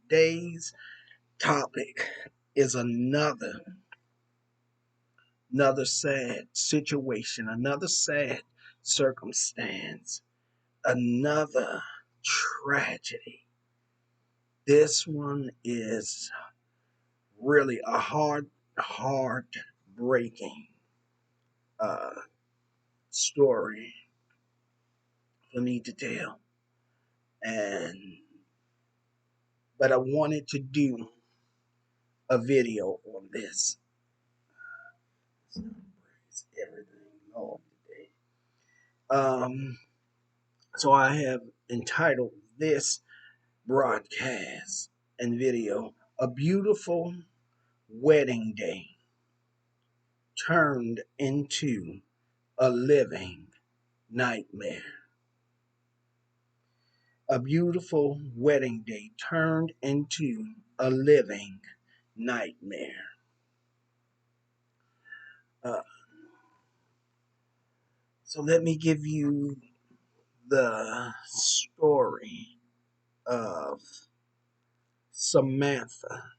today's topic is another sad situation, another sad circumstance, another tragedy. This one is really a heartbreaking uh, story for me to tell, and but I wanted to do a video on this. Everything Lord today. So I have entitled this broadcast and video "A Beautiful Wedding Day Turned into a Living Nightmare." A beautiful wedding day turned into a living nightmare. Uh, so let me give you the story of Samantha,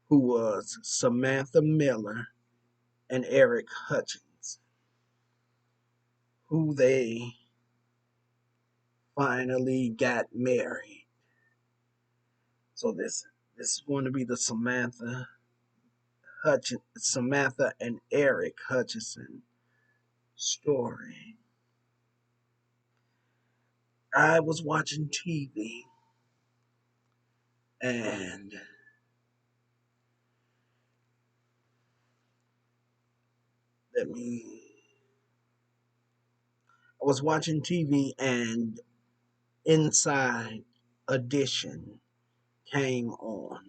who was Samantha Miller and Aric Hutchison, who they finally got married. So this is going to be the Samantha and Aric Hutchison story. I was watching TV and let me I was watching TV and Inside Edition came on.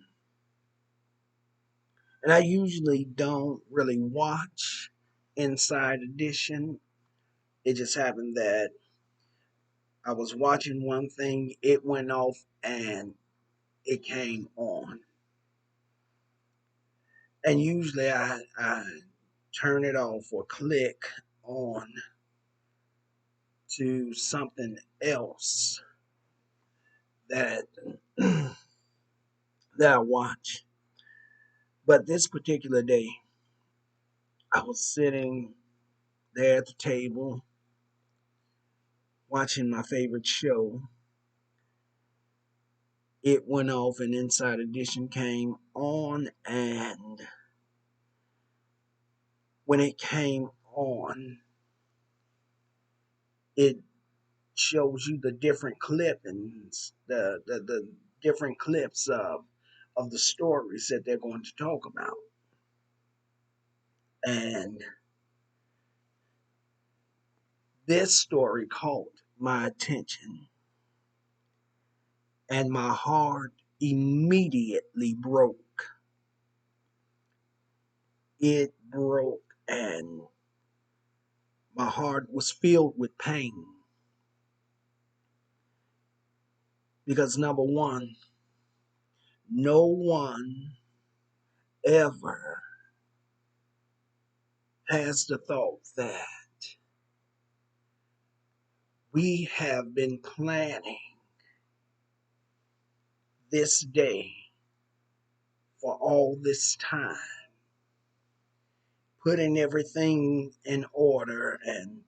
And I usually don't really watch Inside Edition. It just happened that I was watching one thing, it went off, and it came on. And usually I turn it off or click on to something else that that I watch. But this particular day, I was sitting there at the table watching my favorite show. It went off and Inside Edition came on, and when it came on, it shows you the different clippings, the different clips of the stories that they're going to talk about. And this story caught my attention, and my heart immediately broke. It broke, and my heart was filled with pain because, number one, no one ever has the thought that we have been planning this day for all this time, putting everything in order and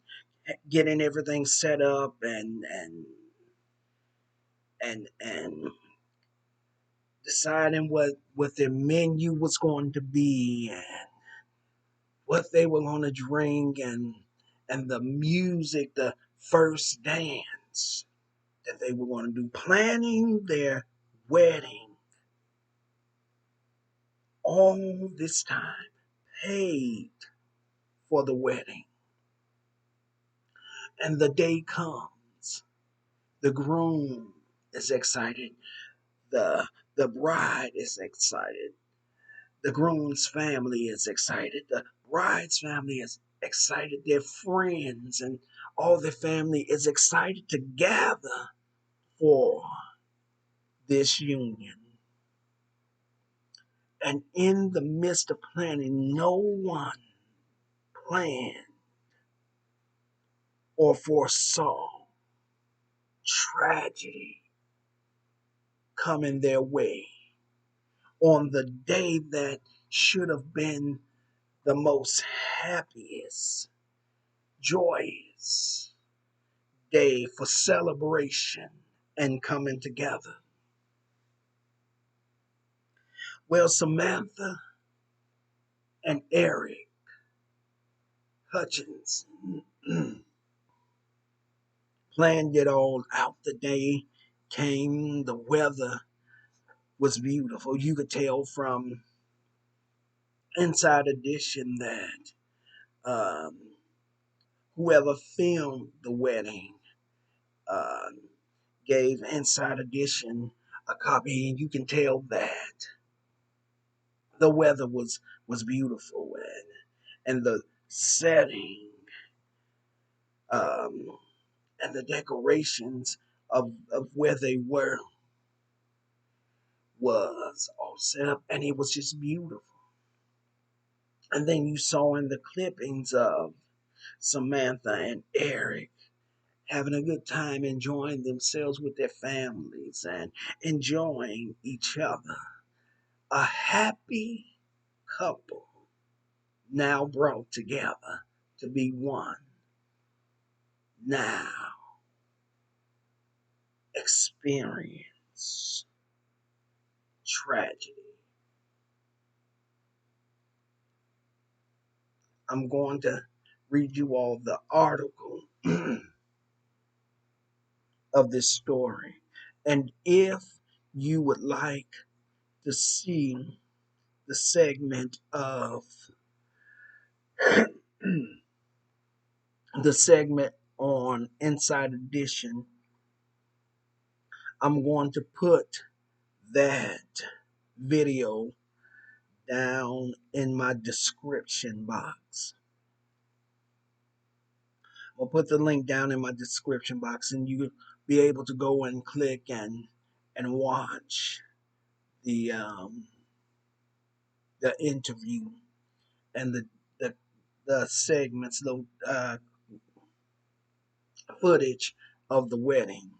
getting everything set up and deciding what their menu was going to be and what they were going to drink and the music, the first dance that they were going to do, planning their wedding all this time, paid for the wedding. And the day comes. The groom is excited. The the bride is excited. The groom's family is excited. The bride's family is excited. Their friends and all their family is excited to gather for this union. And in the midst of planning, no one planned or foresaw tragedy coming their way on the day that should have been the most happiest, joyous day for celebration and coming together. Well, Samantha and Aric Hutchinson planned it all out. The day came, the weather was beautiful. You could tell from Inside Edition that um, whoever filmed the wedding um, gave Inside Edition a copy, and you can tell that the weather was beautiful, and the setting um, and the decorations of where they were was all set up, and it was just beautiful. And then you saw in the clippings of Samantha and Aric having a good time, enjoying themselves with their families and enjoying each other. A happy couple now brought together to be one. Now experience tragedy. I'm going to read you all the article of this story. And if you would like to see the segment of the segment on Inside Edition, I'm going to put that video down in my description box. I'll put the link down in my description box, and you'll be able to go and click and watch the the interview and the the segments, the footage of the wedding.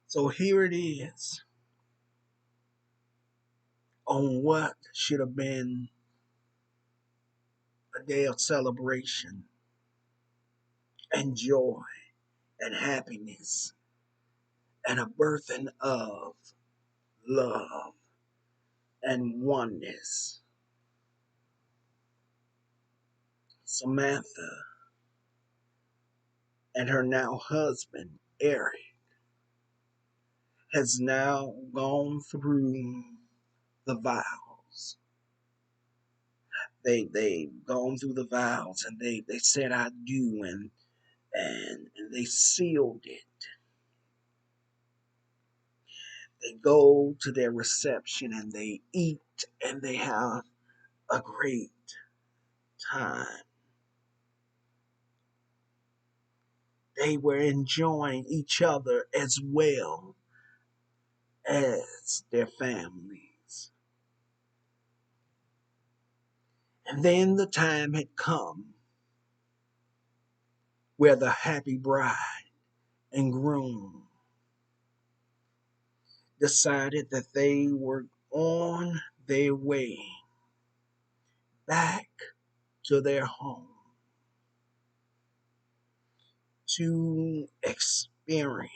So here it is on what should have been a day of celebration and joy and happiness and a birthing of love and oneness. Samantha and her now husband, Aric, has now gone through the vows. They've gone through the vows, and they said I do, and they sealed it. They go to their reception and they eat and they have a great time. They were enjoying each other as well as their families. And then the time had come where the happy bride and groom decided that they were on their way back to their home to experience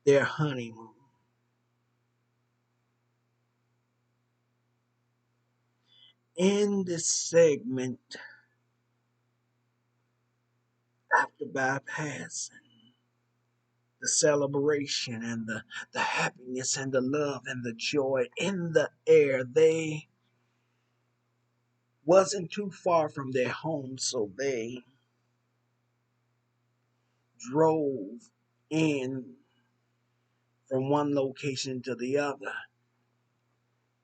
their honeymoon. In this segment, after bypassing the celebration and the happiness and the love and the joy in the air, they wasn't too far from their home, so they drove in from one location to the other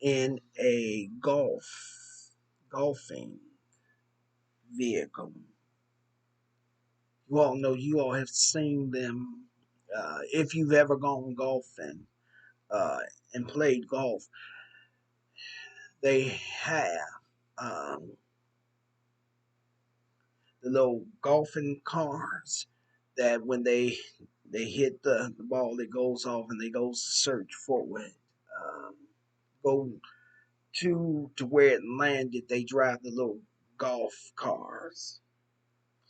in a golfing vehicle. You all know, you all have seen them. If you've ever gone golfing uh, and played golf, they have um, the little golfing cars that when they They hit the ball, it goes off, and they go search for it. Go to where it landed. They drive the little golf cars.